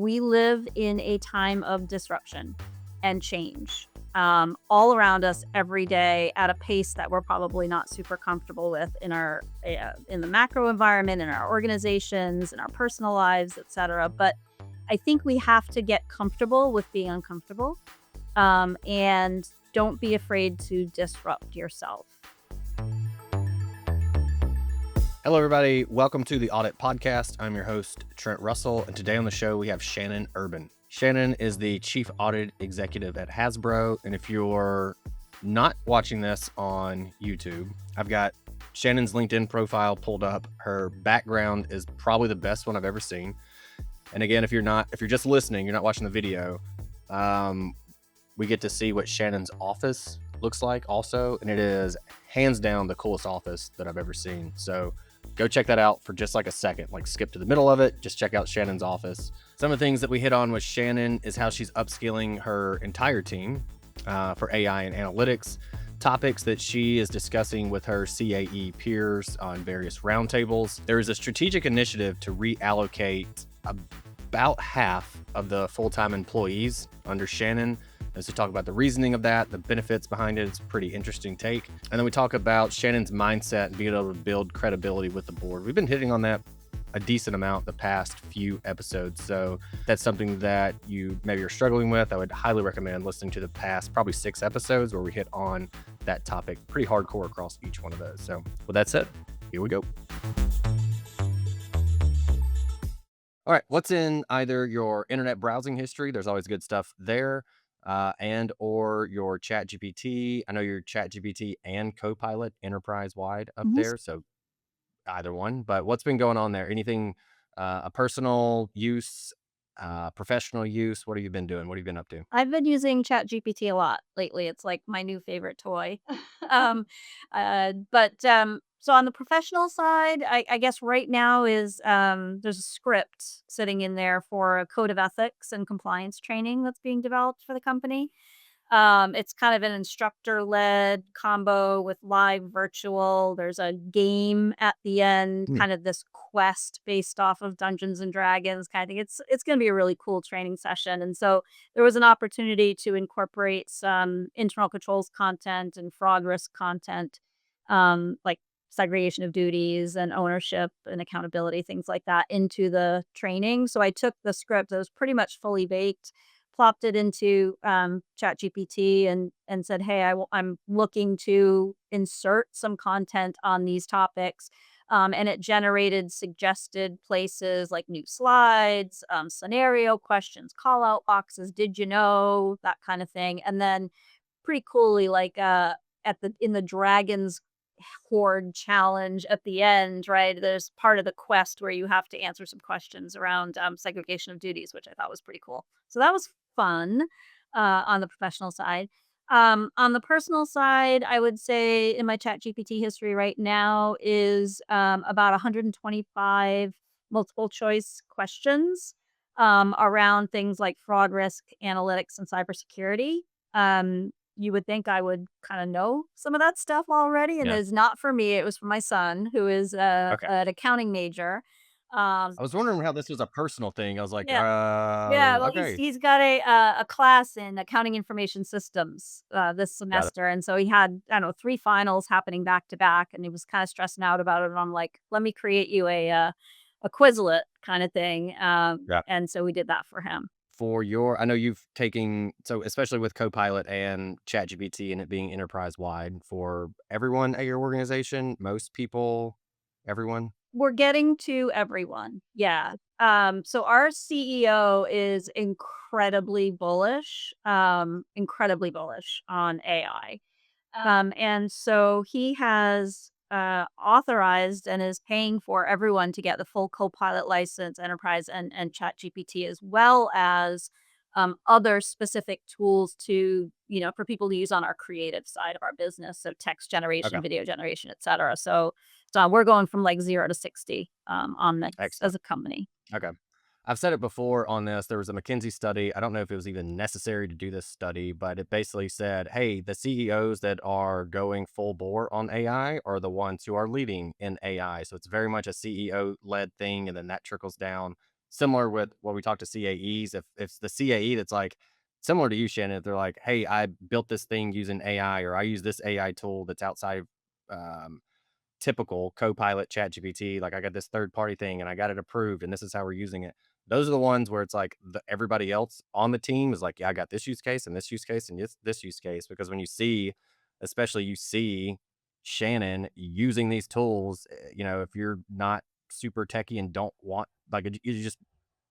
we live in a time of disruption and change all around us every day at a pace that we're probably not super comfortable with in our in the macro environment, in our organizations, in our personal lives, etc. But I think we have to get comfortable with being uncomfortable, and don't be afraid to disrupt yourself. Hello, everybody. Welcome to the Audit Podcast. I'm your host, Trent Russell, and today on the show, we have Shannon Urban. Shannon is the Chief Audit Executive at Hasbro, and if you're not watching this on YouTube, I've got Shannon's LinkedIn profile pulled up. Her background is probably the best one I've ever seen. And again, if you're just listening, you're not watching the video, we get to see what Shannon's office looks like also, and it is hands down the coolest office that I've ever seen. So go check that out for just like a second, like skip to the middle of it, just check out Shannon's office. Some of the things that we hit on with Shannon is how she's upskilling her entire team for AI and analytics, topics that she is discussing with her CAE peers on various roundtables. There is a strategic initiative to reallocate about half of the full-time employees under Shannon, as we talk about the reasoning of that, the benefits behind it. It's a pretty interesting take. And then we talk about Shannon's mindset and being able to build credibility with the board. We've been hitting on that a decent amount the past few episodes. So that's something that you maybe are struggling with. I would highly recommend listening to the past probably 6 episodes where we hit on that topic pretty hardcore across each one of those. So with that said, here we go. All right, what's in either your internet browsing history? There's always good stuff there. And or your ChatGPT. I know your ChatGPT and Copilot Enterprise Wide up there, so either one. But what's been going on there? Anything, a personal use, professional use? What have you been doing? What have you been up to? I've been using ChatGPT a lot lately. It's like my new favorite toy. So on the professional side, I guess right now is there's a script sitting in there for a code of ethics and compliance training that's being developed for the company. It's kind of an instructor-led combo with live virtual. There's a game at the end, kind of this quest based off of Dungeons and Dragons kind of thing. It's going to be a really cool training session. And so there was an opportunity to incorporate some internal controls content and fraud risk content, like segregation of duties and ownership and accountability, things like that, into the training. So I took the script that was pretty much fully baked, plopped it into ChatGPT and said, hey, I'm looking to insert some content on these topics. And it generated suggested places like new slides, scenario questions, call out boxes, did you know, that kind of thing. And then pretty coolly, like in the Dragons Horde challenge at the end, right? There's part of the quest where you have to answer some questions around segregation of duties, which I thought was pretty cool. So that was fun on the professional side. On the personal side, I would say in my ChatGPT history right now is about 125 multiple choice questions around things like fraud risk, analytics, and cybersecurity. You would think I would kind of know some of that stuff already, and it's not for me. It was for my son, who is an accounting major. I was wondering how this was a personal thing. I was like, Well, okay. he's got a class in accounting information systems this Got it. semester, and so he had, I don't know, 3 finals happening back to back, and he was kind of stressing out about it. And I'm like, let me create you a Quizlet kind of thing, Yeah. and so we did that for him. I know you've taken, so especially with Copilot and ChatGPT and it being enterprise wide for everyone at your organization, most people, everyone. We're getting to everyone. Yeah. So our CEO is incredibly bullish on AI. And so he has authorized and is paying for everyone to get the full Copilot license, Enterprise and ChatGPT, as well as other specific tools to, for people to use on our creative side of our business. So text generation, Okay. video generation, et cetera. So we're going from like 0 to 60 on this Excellent. as a company. Okay. I've said it before on this. There was a McKinsey study. I don't know if it was even necessary to do this study, but it basically said, hey, the CEOs that are going full bore on AI are the ones who are leading in AI. So it's very much a CEO-led thing, and then that trickles down. similar with what we talk to CAEs. If it's the CAE that's like similar to you, Shannon, if they're like, hey, I built this thing using AI, or I use this AI tool that's outside of typical Copilot, ChatGPT, like I got this third party thing and I got it approved and this is how we're using it. Those are the ones where it's like everybody else on the team is like, yeah, I got this use case and this use case and this use case. Because when you see, especially you see Shannon using these tools, if you're not super techie and don't want, like, you just,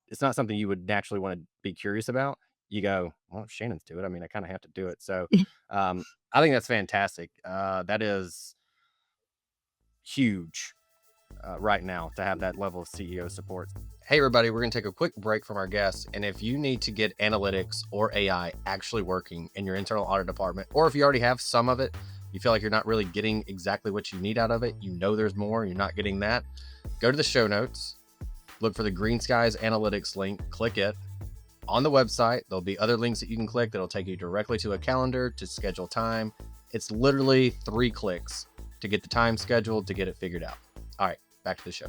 it's not something you would naturally want to be curious about. You go, well, if Shannon's do it, I mean, I kind of have to do it. So, I think that's fantastic. That is huge right now to have that level of CEO support. Hey, everybody, we're going to take a quick break from our guests. And if you need to get analytics or AI actually working in your internal audit department, or if you already have some of it, you feel like you're not really getting exactly what you need out of it, there's more, you're not getting that, go to the show notes, look for the Green Skies Analytics link, click it. On the website, there'll be other links that you can click that'll take you directly to a calendar to schedule time. It's literally 3 clicks to get the time scheduled, to get it figured out. All right, back to the show.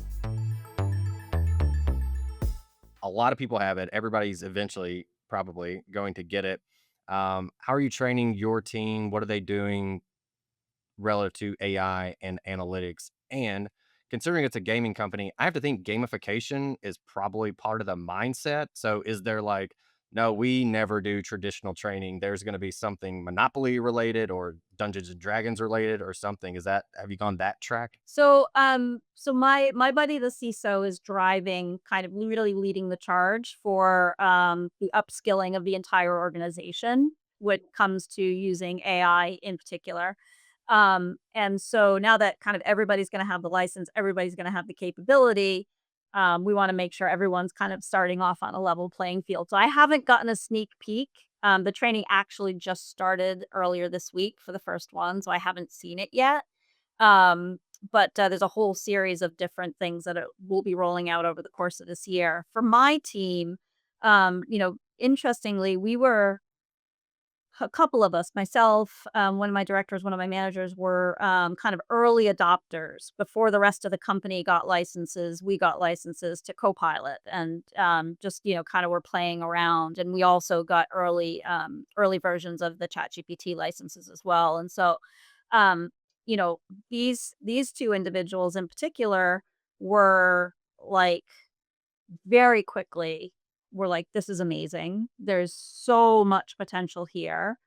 A lot of people have it. Everybody's eventually probably going to get it. How are you training your team? What are they doing relative to AI and analytics? And considering it's a gaming company, I have to think gamification is probably part of the mindset. So is there like, no, we never do traditional training. There's going to be something Monopoly related or Dungeons and Dragons related or something. Have you gone that track? So my buddy, the CISO, is driving, kind of really leading the charge for the upskilling of the entire organization when it comes to using AI in particular. And so now that kind of everybody's going to have the license, everybody's going to have the capability. We want to make sure everyone's kind of starting off on a level playing field. So I haven't gotten a sneak peek. The training actually just started earlier this week for the first one, so I haven't seen it yet. Um, but there's a whole series of different things that will be rolling out over the course of this year. For my team, interestingly, we were a couple of us, myself, one of my directors, one of my managers, were kind of early adopters. Before the rest of the company got licenses, we got licenses to Copilot, and just kind of were playing around. And we also got early versions of the ChatGPT licenses as well. And so, um, you know, these two individuals in particular were like very quickly were like, this is amazing. There's so much potential here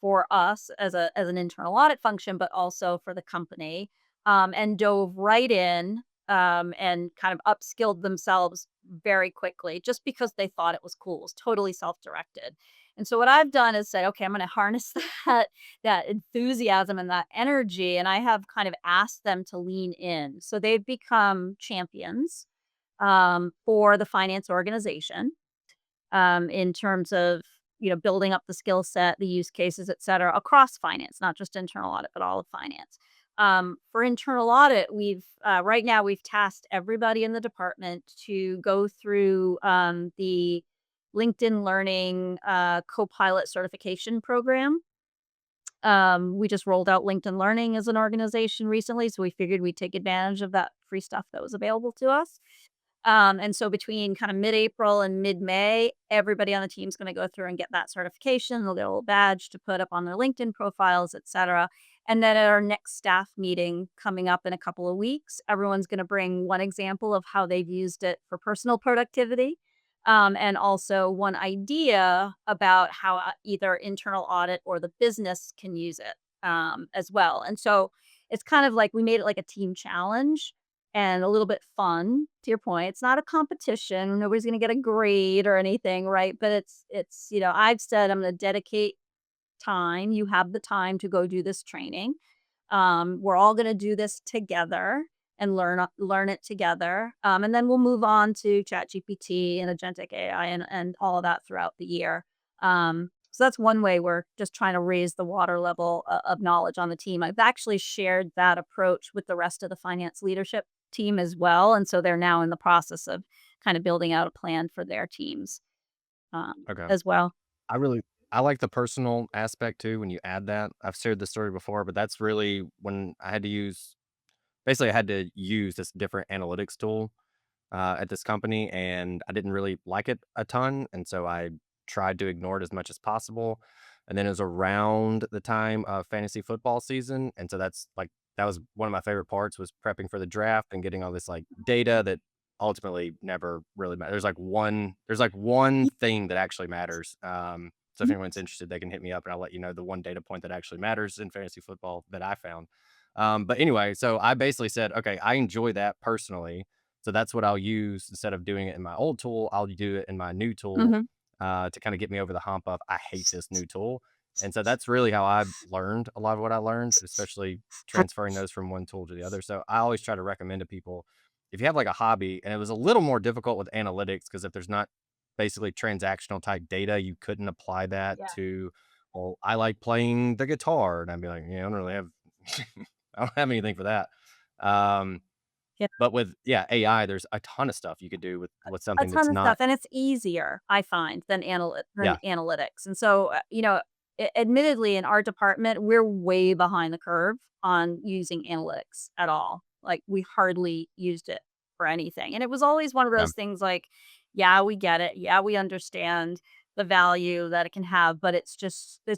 for us as an internal audit function, but also for the company, and dove right in, and kind of upskilled themselves very quickly just because they thought it was cool. It was totally self-directed. And so what I've done is said, okay, I'm going to harness that enthusiasm and that energy, and I have kind of asked them to lean in. So they've become champions for the finance organization, in terms of building up the skill set, the use cases, et cetera, across finance, not just internal audit, but all of finance. For internal audit, we've right now we've tasked everybody in the department to go through the LinkedIn Learning Copilot certification program. We just rolled out LinkedIn Learning as an organization recently, so we figured we'd take advantage of that free stuff that was available to us. And so between kind of mid-April and mid-May, everybody on the team is going to go through and get that certification. They'll get a little badge to put up on their LinkedIn profiles, et cetera. And then at our next staff meeting coming up in a couple of weeks, everyone's going to bring one example of how they've used it for personal productivity. And also one idea about how either internal audit or the business can use it, as well. And so it's kind of like we made it like a team challenge and a little bit fun, to your point. It's not a competition. Nobody's gonna get a grade or anything, right? But I've said I'm gonna dedicate time. You have the time to go do this training. We're all gonna do this together and learn it together. And then we'll move on to ChatGPT and agentic AI and all of that throughout the year. So that's one way we're just trying to raise the water level of knowledge on the team. I've actually shared that approach with the rest of the finance leadership team as well, and so they're now in the process of kind of building out a plan for their teams, Okay. as well. I really I like the personal aspect too when you add that. I've shared this story before, but that's really when I had to use this different analytics tool at this company, and I didn't really like it a ton, and so I tried to ignore it as much as possible. And then it was around the time of fantasy football season, and so that was one of my favorite parts was prepping for the draft and getting all this like data that ultimately never really matters. There's like one thing that actually matters. So if anyone's interested, they can hit me up and I'll let you know the one data point that actually matters in fantasy football that I found. But anyway, so I basically said, okay, I enjoy that personally. So that's what I'll use instead of doing it in my old tool. I'll do it in my new tool Mhm. to kind of get me over the hump of I hate this new tool. And so that's really how I learned a lot of what I learned, especially transferring those from one tool to the other. So I always try to recommend to people if you have like a hobby, and it was a little more difficult with analytics because if there's not basically transactional type data, you couldn't apply that Yeah. to, well, I like playing the guitar. And I'd be like, yeah, I don't really have, I don't have anything for that. Um, Yeah. but with, yeah, AI, there's a ton of stuff you could do with A something ton that's of stuff, not, and it's easier, I find, than yeah, analytics, and so, admittedly, in our department, we're way behind the curve on using analytics at all. Like, we hardly used it for anything, and it was always one of yeah, those things like, "Yeah, we get it. Yeah, we understand the value that it can have," but it's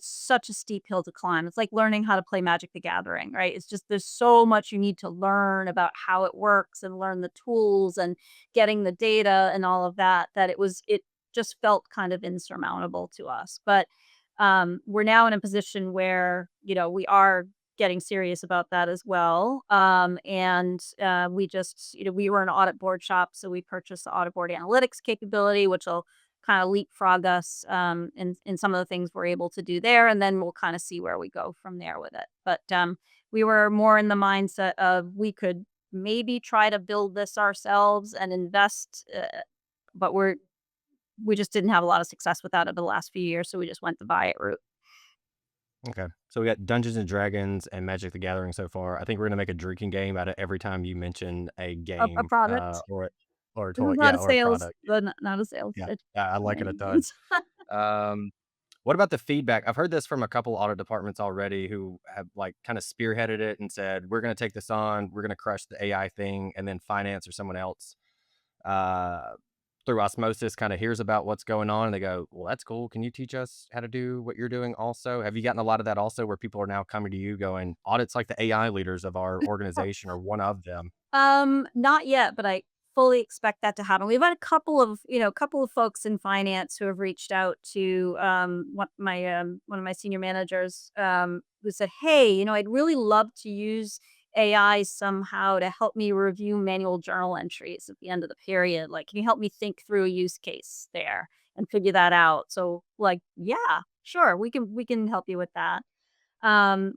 such a steep hill to climb. It's like learning how to play Magic the Gathering, right? It's just there's so much you need to learn about how it works and learn the tools and getting the data and all of that, that it just felt kind of insurmountable to us. But, we're now in a position where, we are getting serious about that as well. We just, we were an audit board shop, so we purchased the audit board analytics capability, which will kind of leapfrog us, in some of the things we're able to do there, and then we'll kind of see where we go from there with it. But, we were more in the mindset of we could maybe try to build this ourselves and invest, but we just didn't have a lot of success with that over the last few years, so we just went the buy it route. okay. So we got Dungeons and Dragons and Magic the Gathering so far. I think we're gonna make a drinking game out of every time you mention a A game, product. or a This is toy, not yeah, a or a sales product. not a sales Yeah, pitch yeah, I by like it a any ton. means. Um, what about the feedback? I've heard this from a couple audit departments already who have like kind of spearheaded it and said, we're going to take this on, we're going to crush the AI thing, and then finance or someone else uh, through osmosis kind of hears about what's going on and they go, well, that's cool. Can you teach us how to do what you're doing also? Have you gotten a lot of that also where people are now coming to you going, audits like the AI leaders of our organization or one of them? Not yet, but I fully expect that to happen. We've had a couple of folks in finance who have reached out to one of my senior managers who said, "Hey, I'd really love to use AI somehow to help me review manual journal entries at the end of the period. Like, can you help me think through a use case there and figure that out?" So, like, yeah, sure, we can help you with that.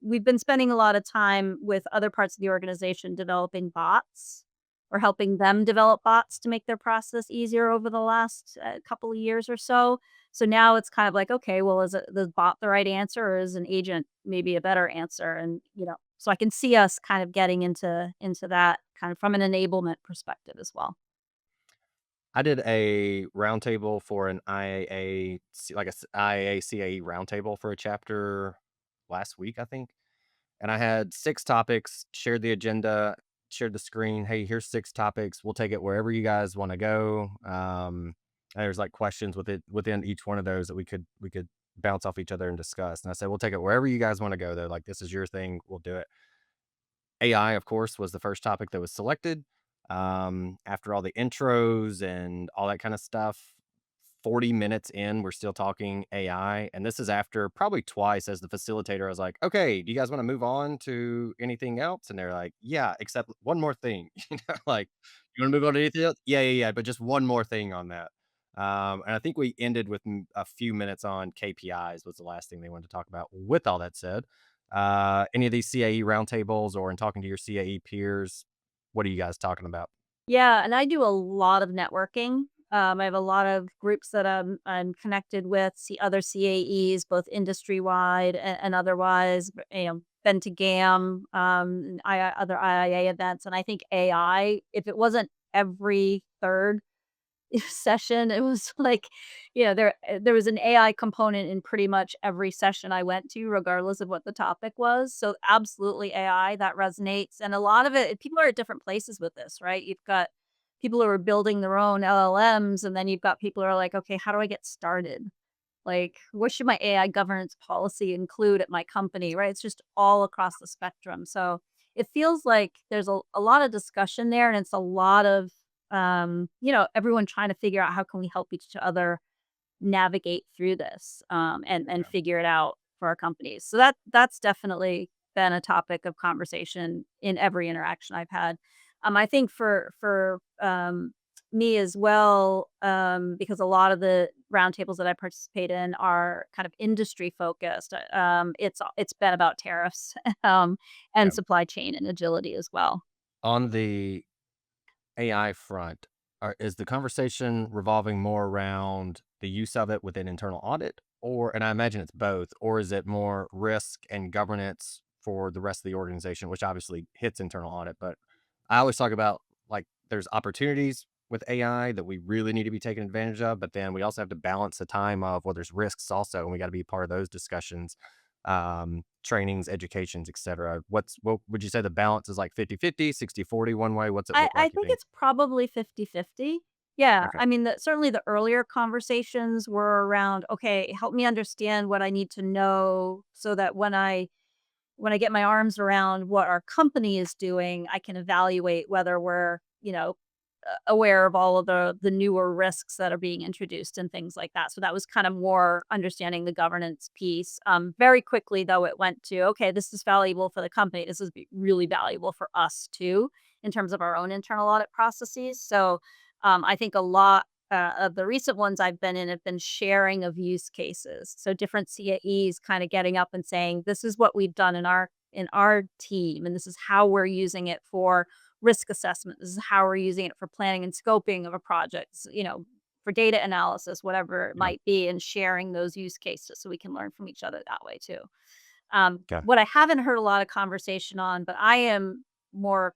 We've been spending a lot of time with other parts of the organization developing bots or helping them develop bots to make their process easier over the last couple of years or so. So now it's kind of like, okay, well, is the bot the right answer or is an agent maybe a better answer? And so I can see us kind of getting into that kind of from an enablement perspective as well. I did a roundtable for an IAA, like a IAA CAE roundtable for a chapter last week, I think. And I had 6 topics, shared the agenda, shared the screen. Hey, here's 6 topics. We'll take it wherever you guys want to go. There's like questions within each one of those that we could bounce off each other and discuss. And I said, we'll take it wherever you guys want to go. They're like, this is your thing. We'll do it. AI, of course, was the first topic that was selected. After all the intros and all that kind of stuff, 40 minutes in, we're still talking AI. And this is after probably twice as the facilitator. I was like, okay, do you guys want to move on to anything else? And they're like, yeah, except one more thing. Like, you want to move on to anything else? Yeah, yeah, yeah. But just one more thing on that. And I think we ended with a few minutes on KPIs was the last thing they wanted to talk about. With all that said, any of these CAE roundtables or in talking to your CAE peers, what are you guys talking about? Yeah, and I do a lot of networking. I have a lot of groups that I'm connected with, see other CAEs, both industry wide and otherwise. Been to GAM, other IIA events, and I think AI. If it wasn't every third session, it was like, there was an AI component in pretty much every session I went to, regardless of what the topic was. So absolutely AI, that resonates. And a lot of it, people are at different places with this, right? You've got people who are building their own LLMs, and then you've got people who are like, okay, how do I get started? Like, what should my AI governance policy include at my company, right? It's just all across the spectrum. So it feels like there's a lot of discussion there, and it's a lot of, everyone trying to figure out how can we help each other navigate through this, and Yeah. figure it out for our companies. So that's definitely been a topic of conversation in every interaction I've had. I think for me as well, because a lot of the roundtables that I participate in are kind of industry focused. It's been about tariffs, Yeah. and supply chain and agility as well. On the AI front, is the conversation revolving more around the use of it within internal audit, and I imagine it's both, or is it more risk and governance for the rest of the organization, which obviously hits internal audit? But I always talk about like there's opportunities with AI that we really need to be taking advantage of, but then we also have to balance the time of well, there's risks also, and we got to be part of those discussions, trainings, educations, etc. What would you say the balance is like 50-50, 60-40 one way? What's it look I like, you think think? it's probably 50-50. Yeah, Okay. I mean, certainly the earlier conversations were around, "Okay, help me understand what I need to know so that when I get my arms around what our company is doing, I can evaluate whether we're, aware of all of the newer risks that are being introduced and things like that." So that was kind of more understanding the governance piece. Very quickly, though, it went to, okay, this is valuable for the company. This is really valuable for us too, in terms of our own internal audit processes. So I think a lot of the recent ones I've been in have been sharing of use cases. So different CAEs kind of getting up and saying, this is what we've done in our team, and this is how we're using it for risk assessment. This is how we're using it for planning and scoping of a project, for data analysis, whatever it Yeah. might be, and sharing those use cases so we can learn from each other that way too. Okay. What I haven't heard a lot of conversation on, but I am more,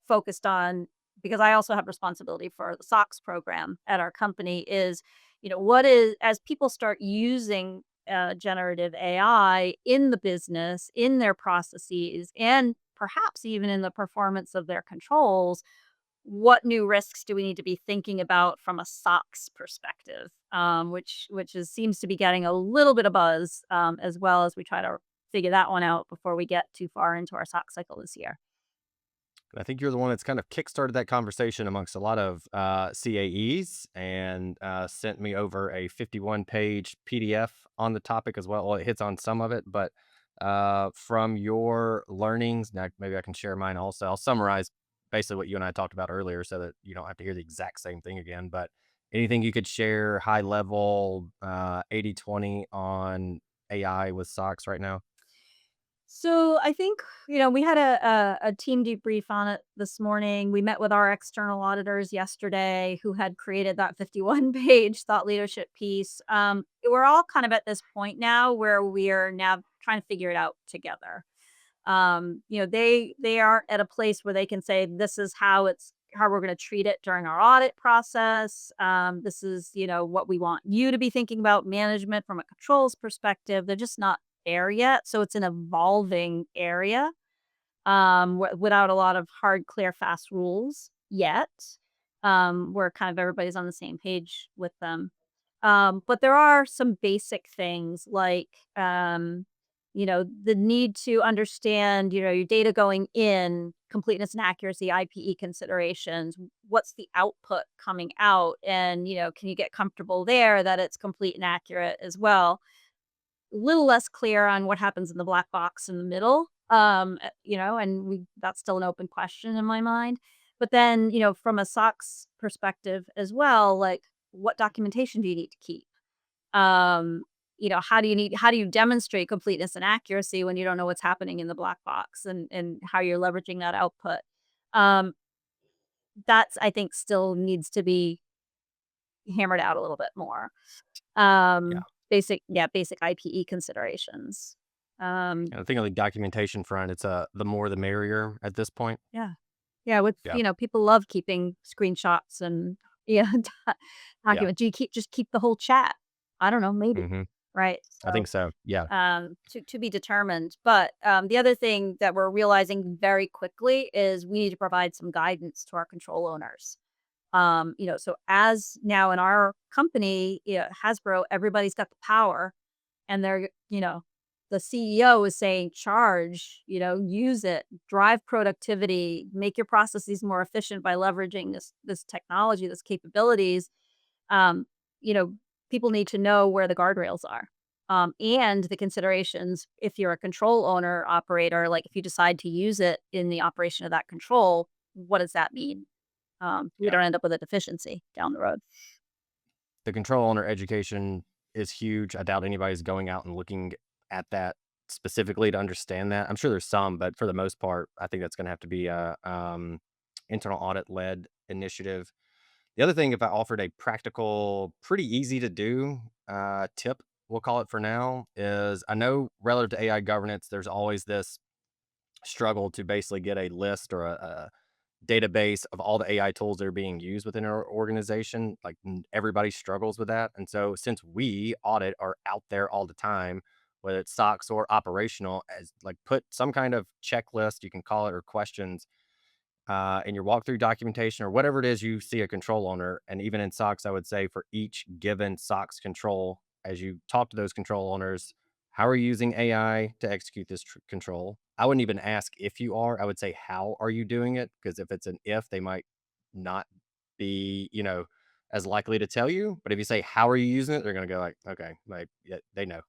focused on, because I also have responsibility for the SOX program at our company, is, what is, as people start using generative AI in the business, in their processes, and perhaps even in the performance of their controls, what new risks do we need to be thinking about from a SOX perspective, seems to be getting a little bit of buzz, as well as we try to figure that one out before we get too far into our SOX cycle this year. I think you're the one that's kind of kickstarted that conversation amongst a lot of CAEs and sent me over a 51-page PDF on the topic as well. Well, it hits on some of it, but from your learnings, now maybe I can share mine also. I'll summarize basically what you and I talked about earlier so that you don't have to hear the exact same thing again. But anything you could share high level 80/20 on AI with SOX right now? So I think, we had a team debrief on it this morning. We met with our external auditors yesterday who had created that 51-page thought leadership piece. We're all kind of at this point now where we are now trying to figure it out together. They are at a place where they can say, this is how we're going to treat it during our audit process. This is, what we want you to be thinking about management from a controls perspective. They're just not there yet. So it's an evolving area, without a lot of hard, clear, fast rules yet, where kind of everybody's on the same page with them. But there are some basic things like, the need to understand, your data going in, completeness and accuracy, IPE considerations. What's the output coming out? And, can you get comfortable there that it's complete and accurate as well? Little less clear on what happens in the black box in the middle, and that's still an open question in my mind. But then, from a SOX perspective as well, like, what documentation do you need to keep? Um, how do you demonstrate completeness and accuracy when you don't know what's happening in the black box, and how you're leveraging that output? Um, that's, I think, still needs to be hammered out a little bit more. Yeah. Basic IPE considerations. Um, I think on the documentation front, it's the more the merrier at this point. yeah. Yeah, Yeah. people love keeping screenshots and, yeah, Yeah. documents. Do you just keep the whole chat? I don't know, maybe, Hmm. right? I think So, so. Yeah. to be determined. But, the other thing that we're realizing very quickly is we need to provide some guidance to our control owners. So as now in our company, Hasbro, everybody's got the power, and the CEO is saying, charge, use it, drive productivity, make your processes more efficient by leveraging this technology, this capabilities. um, you know, People need to know where the guardrails are, and the considerations. If you're a control owner operator, like if you decide to use it in the operation of that control, what does that mean? We Yeah. don't end up with a deficiency down the road. The control owner education is huge. I doubt anybody's going out and looking at that specifically to understand that. I'm sure there's some, but for the most part, I think that's going to have to be a internal audit led initiative. The other thing, if I offered a practical, pretty easy to do tip, we'll call it for now, is I know relative to AI governance, there's always this struggle to basically get a list or a database of all the AI tools that are being used within our organization. Like everybody struggles with that. And so since we audit are out there all the time, whether it's SOX or operational, as like put some kind of checklist, you can call it, or questions in your walkthrough documentation or whatever it is you see a control owner. And even in SOX, I would say for each given SOX control, as you talk to those control owners, how are you using AI to execute this control? I wouldn't even ask if you are. I would say, how are you doing it? Because if it's an if, they might not be, as likely to tell you. But if you say, how are you using it? They're going to go like, okay, like, yeah, they know,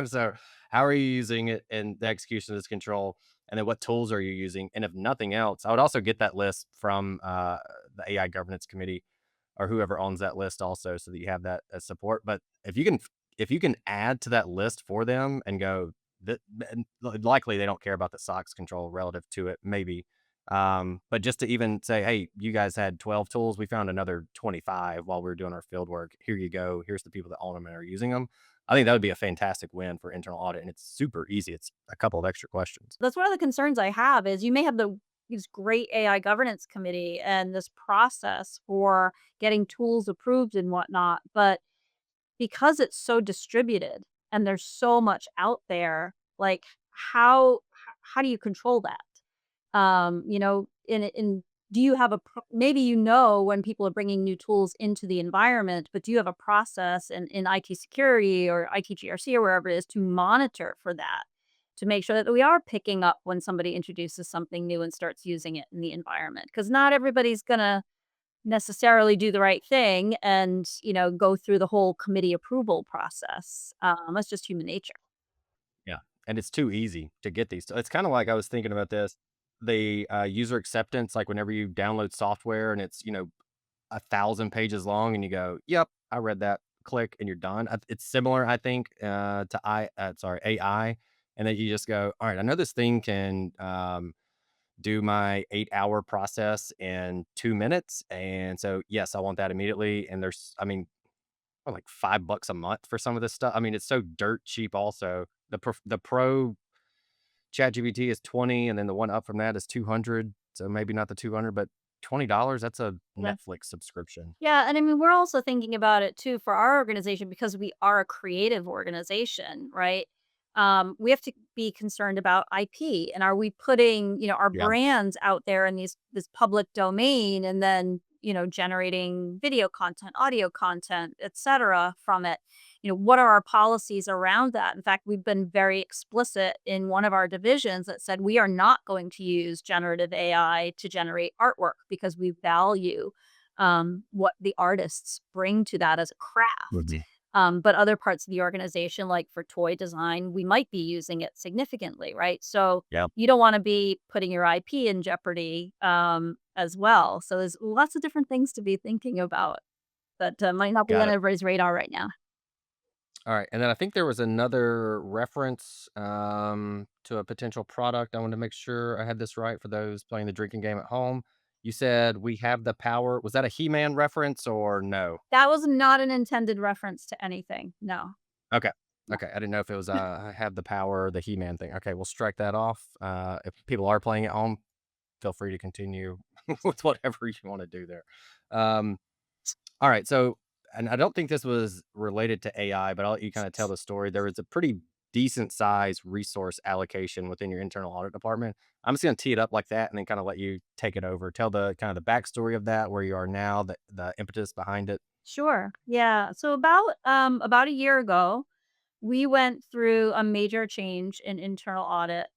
so how are you using it in the execution of this control? And then what tools are you using? And if nothing else, I would also get that list from the AI governance committee or whoever owns that list also, so that you have that as support. But if you can add to that list for them and go that, and likely they don't care about the SOX control relative to it, maybe. But just to even say, hey, you guys had 12 tools, we found another 25 while we were doing our field work. Here you go. Here's the people that own them and are using them. I think that would be a fantastic win for internal audit, and it's super easy. It's a couple of extra questions. That's one of the concerns I have is you may have this great AI governance committee and this process for getting tools approved and whatnot, but because it's so distributed and there's so much out there, like how do you control that? In Do you have maybe when people are bringing new tools into the environment, but do you have a process in IT security or IT GRC or wherever it is to monitor for that, to make sure that we are picking up when somebody introduces something new and starts using it in the environment? Because not everybody's gonna necessarily do the right thing and, go through the whole committee approval process. That's just human nature. Yeah, and it's too easy to get these. So it's kind of like I was thinking about this, the user acceptance, like whenever you download software and it's 1,000 pages long, and you go, "Yep, I read that." Click, and you're done. It's similar, I think, to AI, and then you just go, "All right, I know this thing can do my 8-hour process in 2 minutes, and so yes, I want that immediately." And there's, I mean, like $5 a month for some of this stuff. I mean, it's so dirt cheap. Also, the pro ChatGPT is 20, and then the one up from that is 200. So maybe not the 200, but $20. That's a Netflix subscription. Yeah, and I mean, we're also thinking about it too for our organization because we are a creative organization, right? We have to be concerned about IP, and are we putting, our Yeah, brands out there in this public domain, and then generating video content, audio content, etc. from it? What are our policies around that? In fact, we've been very explicit in one of our divisions that said we are not going to use generative AI to generate artwork because we value what the artists bring to that as a craft. mhm, But other parts of the organization, like for toy design, we might be using it significantly, right? So yeah, you don't want to be putting your IP in jeopardy as well. So there's lots of different things to be thinking about that might not be got on it. everybody's radar right now. All right, and then I think there was another reference to a potential product. I wanted to make sure I had this right for those playing the drinking game at home. You said we have the power. Was that a He-Man reference or no? That was not an intended reference to anything. No. Okay. No. Okay. I didn't know if it was I have the power, the He-Man thing. Okay, we'll strike that off. If people are playing at home, feel free to continue with whatever you want to do there. Um, all right. So, and I don't think this was related to AI, but I'll let you kind of tell the story. There was a pretty decent size resource allocation within your internal audit department. I'm just going to tee it up like that and then kind of let you take it over. Tell the kind of the backstory of that, where you are now, the impetus behind it. Sure. Yeah. So about a year ago, we went through a major change in internal audit,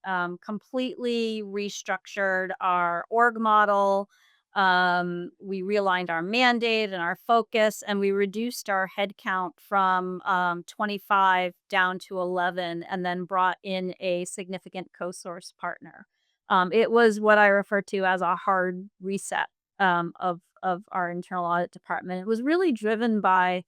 completely restructured our org model. We realigned our mandate and our focus, and we reduced our headcount from 25 down to 11, and then brought in a significant co source partner. It was what I refer to as a hard reset of our internal audit department. It was really driven by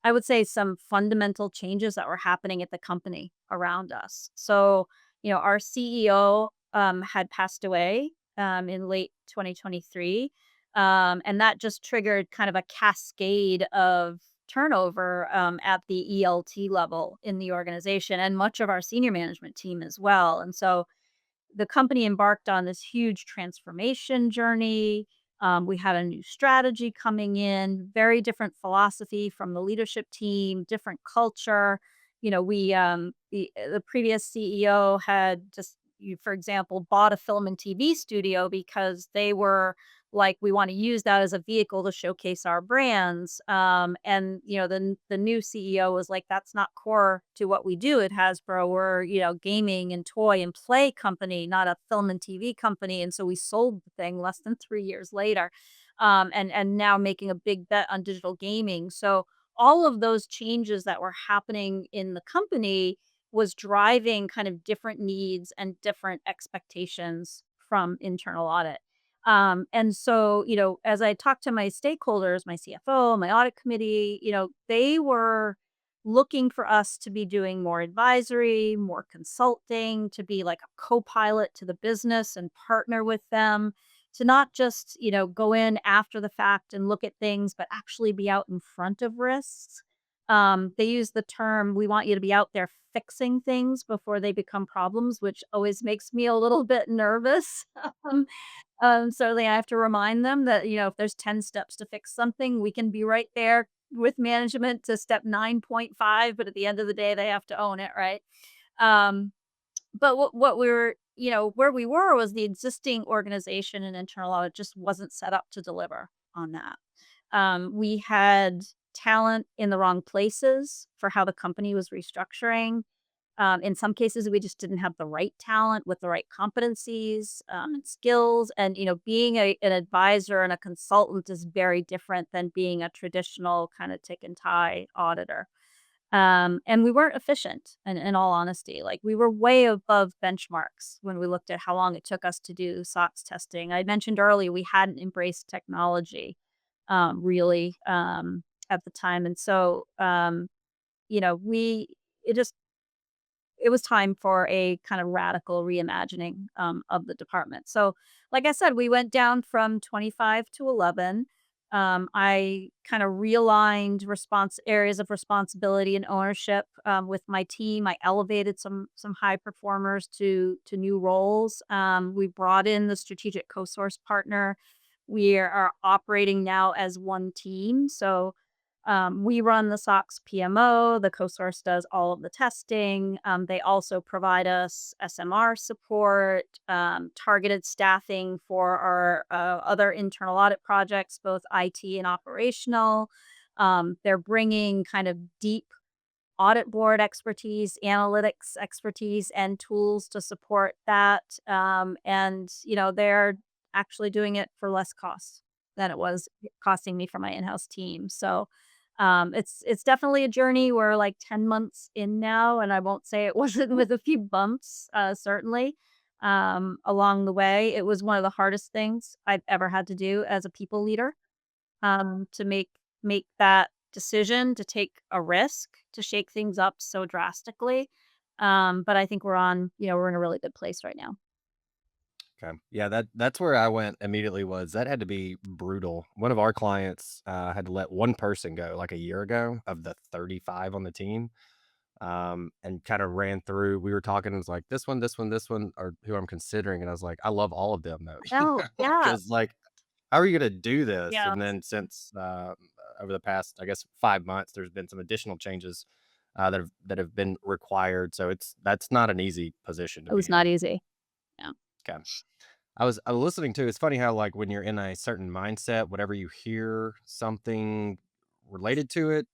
I would say some fundamental changes that were happening at the company around us. So, our CEO had passed away in late 2023. And that just triggered kind of a cascade of turnover at the ELT level in the organization and much of our senior management team as well. And so the company embarked on this huge transformation journey. We had a new strategy coming in, very different philosophy from the leadership team, different culture. The previous CEO had just, for example, bought a film and TV studio because they were like, we want to use that as a vehicle to showcase our brands. And the new CEO was like, that's not core to what we do at Hasbro. We're gaming and toy and play company, not a film and TV company. And so we sold the thing less than 3 years later, and now making a big bet on digital gaming. So all of those changes that were happening in the company was driving kind of different needs and different expectations from internal audit. And so, as I talked to my stakeholders, my CFO, my audit committee, they were looking for us to be doing more advisory, more consulting, to be like a co-pilot to the business and partner with them, to not just, go in after the fact and look at things, but actually be out in front of risks. They use the term, we want you to be out there fixing things before they become problems, which always makes me a little bit nervous. um, Certainly I have to remind them that, if there's 10 steps to fix something, we can be right there with management to step 9.5, but at the end of the day, they have to own it, right? Um, but what we were, where we were was the existing organization and internal audit just wasn't set up to deliver on that. We had talent in the wrong places for how the company was restructuring. In some cases, we just didn't have the right talent with the right competencies and skills. And being an advisor and a consultant is very different than being a traditional kind of tick and tie auditor. And we weren't efficient, in all honesty. Like, we were way above benchmarks when we looked at how long it took us to do SOX testing. I mentioned earlier we hadn't embraced technology really at the time, and so we it just it was time for a kind of radical reimagining of the department. So, like I said, we went down from 25 to 11. I kind of realigned areas of responsibility and ownership with my team. I elevated some high performers to new roles. We brought in the strategic co-source partner. We are operating now as one team. So we run the SOX PMO. The co-source does all of the testing. They also provide us SMR support, targeted staffing for our other internal audit projects, both IT and operational. They're bringing kind of deep audit board expertise, analytics expertise, and tools to support that. And they're actually doing it for less cost than it was costing me for my in-house team. So it's definitely a journey. We're like 10 months in now, and I won't say it wasn't with a few bumps, certainly. Along the way, it was one of the hardest things I've ever had to do as a people leader, to make that decision to take a risk to shake things up so drastically. But I think we're in a really good place right now. Okay. Yeah, that's where I went immediately. Was that had to be brutal. One of our clients had to let one person go like a year ago of the 35 on the team. And kind of ran through. We were talking, and it was like this one are who I'm considering. And I was like, I love all of them though. Oh, yeah. Because like, how are you gonna do this? Yeah. And then since over the past, I guess, 5 months, there's been some additional changes that have been required. So that's not an easy position to It was be not in. easy. Yeah. Okay. I was listening to, it's funny how like when you're in a certain mindset, whatever you hear something related to it,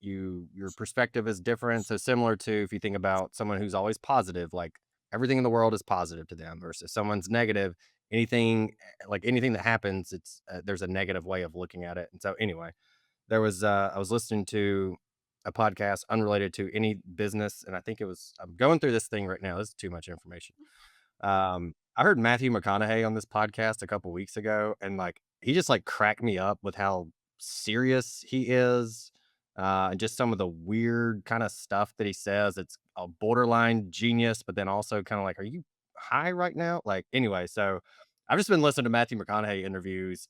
your perspective is different. So similar to if you think about someone who's always positive, like everything in the world is positive to them, versus someone's negative, anything that happens, it's there's a negative way of looking at it. And so anyway, I was listening to a podcast unrelated to any business, and I think I'm going through this thing right now. This is too much information. I heard Matthew McConaughey on this podcast a couple weeks ago, and like he just like cracked me up with how serious he is, and just some of the weird kind of stuff that he says. It's a borderline genius, but then also kind of like, are you high right now? Like anyway, so I've just been listening to Matthew McConaughey interviews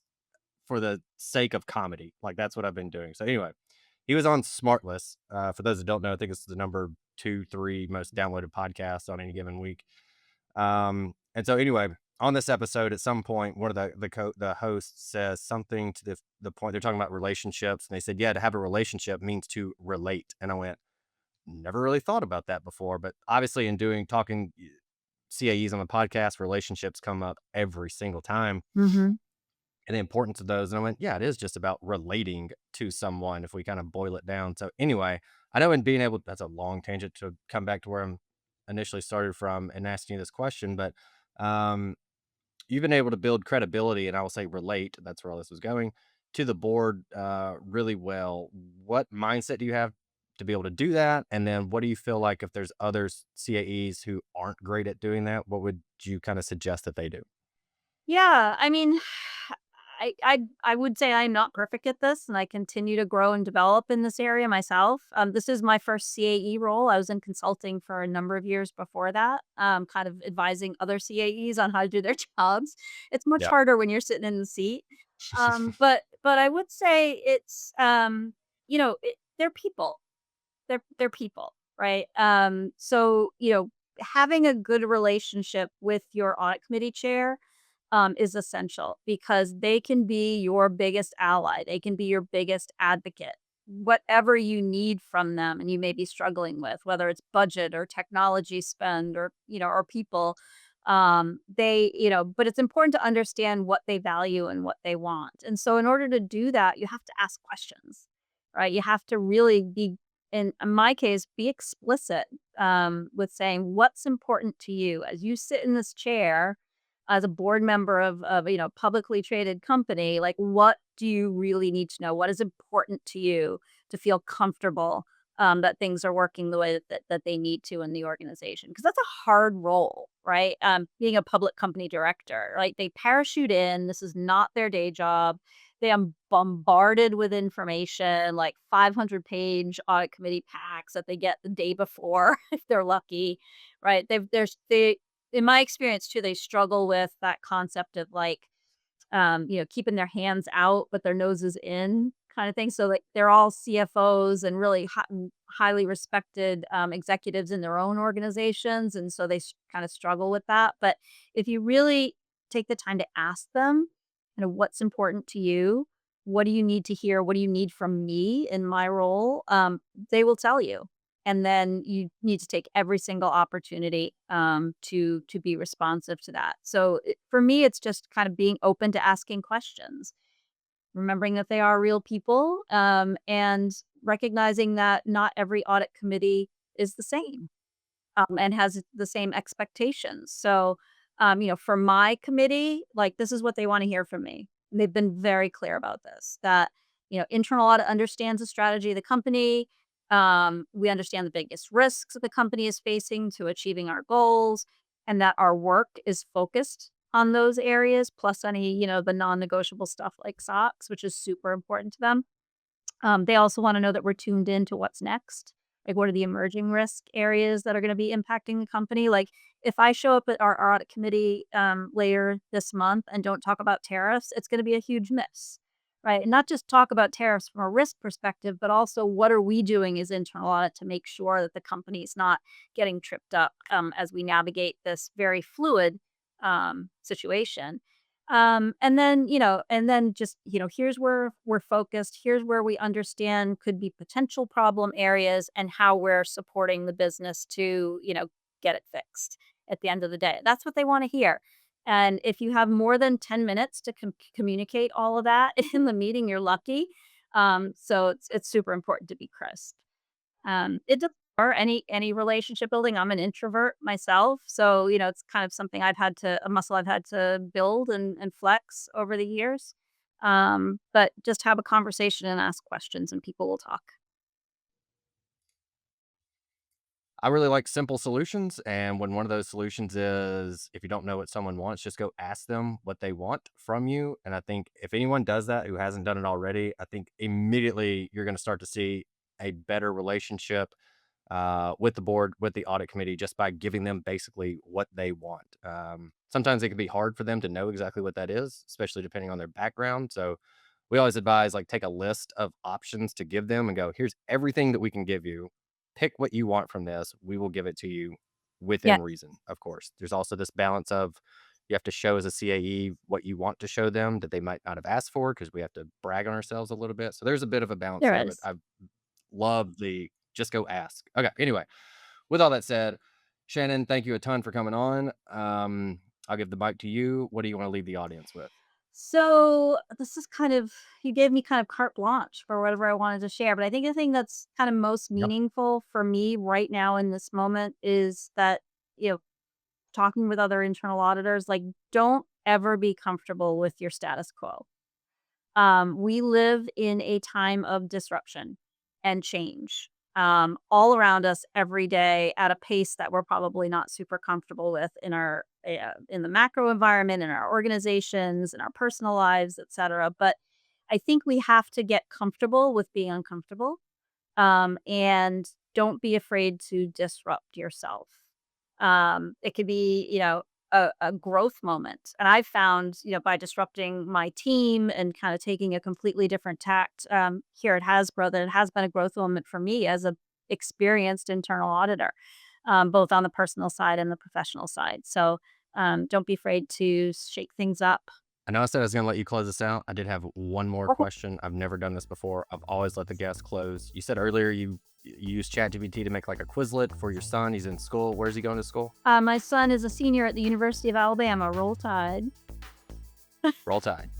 for the sake of comedy. Like that's what I've been doing. So anyway, he was on Smartless. For those that don't know, I think it's the number 2, 3 most downloaded podcast on any given week. And so anyway, on this episode, at some point, one of the hosts says something to the point they're talking about relationships, and they said, "Yeah, to have a relationship means to relate." And I went, "Never really thought about that before." But obviously, in doing talking CAEs on the podcast, relationships come up every single time, Mhm. and the importance of those. And I went, "Yeah, it is just about relating to someone if we kind of boil it down." So anyway, I know in being able, that's a long tangent to come back to where I'm initially started from and asking you this question, but um, you've been able to build credibility, and I will say relate. That's where all this was going to the board really well. What mindset do you have to be able to do that? And then what do you feel like if there's other CAEs who aren't great at doing that? What would you kind of suggest that they do? Yeah, I mean, I would say I'm not perfect at this, and I continue to grow and develop in this area myself. This is my first CAE role. I was in consulting for a number of years before that, kind of advising other CAEs on how to do their jobs. It's much Yeah. harder when you're sitting in the seat. But I would say it's they're people. They're people, right? So having a good relationship with your audit committee chair is essential because they can be your biggest ally. They can be your biggest advocate. Whatever you need from them and you may be struggling with, whether it's budget or technology spend or people, but it's important to understand what they value and what they want. And so in order to do that, you have to ask questions, right? You have to really in my case, be explicit with saying what's important to you as you sit in this chair as a board member of publicly traded company. Like, what do you really need to know? What is important to you to feel comfortable that things are working the way that they need to in the organization? Because that's a hard role, right? Being a public company director, right? They parachute in. This is not their day job. They are bombarded with information, like 500-page audit committee packs that they get the day before, if they're lucky, right? They in my experience too, they struggle with that concept of like, keeping their hands out, but their noses in kind of thing. So like they're all CFOs and really highly respected executives in their own organizations. And so they kind of struggle with that. But if you really take the time to ask them, what's important to you? What do you need to hear? What do you need from me in my role? They will tell you, and then you need to take every single opportunity to be responsive to that. So for me, it's just kind of being open to asking questions, remembering that they are real people, and recognizing that not every audit committee is the same and has the same expectations. So, for my committee, like this is what they want to hear from me. And they've been very clear about this that, internal audit understands the strategy of the company. We understand the biggest risks that the company is facing to achieving our goals, and that our work is focused on those areas, plus any, the non negotiable stuff like SOX, which is super important to them. They also wanna know that we're tuned in to what's next. Like, what are the emerging risk areas that are gonna be impacting the company? Like, if I show up at our audit committee, later this month and don't talk about tariffs, it's gonna be a huge miss, right? And not just talk about tariffs from a risk perspective, but also what are we doing as internal audit to make sure that the company is not getting tripped up, as we navigate this very fluid, situation. And then, just, here's where we're focused. Here's where we understand could be potential problem areas and how we're supporting the business to, get it fixed at the end of the day. That's what they want to hear. And if you have more than 10 minutes to communicate all of that in the meeting, you're lucky. So it's super important to be crisp. It does or any relationship building. I'm an introvert myself, so it's kind of something a muscle I've had to build and flex over the years. But just have a conversation and ask questions, and people will talk. I really like simple solutions. And when one of those solutions is if you don't know what someone wants, just go ask them what they want from you. And I think if anyone does that who hasn't done it already, I think immediately you're going to start to see a better relationship with the board, with the audit committee, just by giving them basically what they want. Sometimes it can be hard for them to know exactly what that is, especially depending on their background. So we always advise like take a list of options to give them and go, here's everything that we can give you. Pick what you want from this. We will give it to you Yeah, within reason, of course. There's also this balance of you have to show as a CAE what you want to show them that they might not have asked for because we have to brag on ourselves a little bit. So there's a bit of a balance there there, but is. I love the just go ask. Okay. Anyway, with all that said, Shannon, thank you a ton for coming on. I'll give the mic to you. What do you want to leave the audience with? So this is you gave me kind of carte blanche for whatever I wanted to share. But I think the thing that's kind of most Yep. meaningful for me right now in this moment is that, you know, talking with other internal auditors, like, don't ever be comfortable with your status quo. We live in a time of disruption and change, all around us every day at a pace that we're probably not super comfortable with in the macro environment, in our organizations, in our personal lives, etc. But I think we have to get comfortable with being uncomfortable, and don't be afraid to disrupt yourself. It could be, a growth moment. And I've found, by disrupting my team and kind of taking a completely different tact here at Hasbro, that it has been a growth moment for me as a experienced internal auditor, both on the personal side and the professional side. So don't be afraid to shake things up. I know I said I was going to let you close this out. I did have one more Oh, question. I've never done this before. I've always let the guest close. You said earlier you use ChatGPT to make like a Quizlet for your son. He's in school. Where's he going to school? my son is a senior at the University of Alabama. Roll Tide. Roll Tide.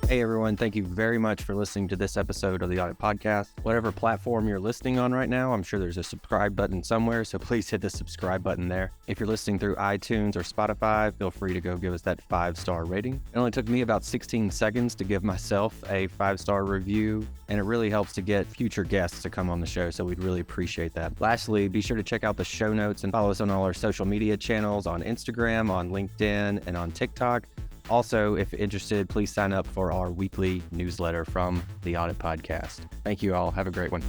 Hey everyone, thank you very much for listening to this episode of the Audit Podcast. Whatever platform you're listening on right now, I'm sure there's a subscribe button somewhere, so please hit the subscribe button there. If you're listening through iTunes or Spotify, feel free to go give us that 5-star rating. It only took me about 16 seconds to give myself a 5-star review, and it really helps to get future guests to come on the show, so we'd really appreciate that. Lastly, be sure to check out the show notes and follow us on all our social media channels on Instagram, on LinkedIn, and on TikTok. Also, if interested, please sign up for our weekly newsletter from the Audit Podcast. Thank you all. Have a great one.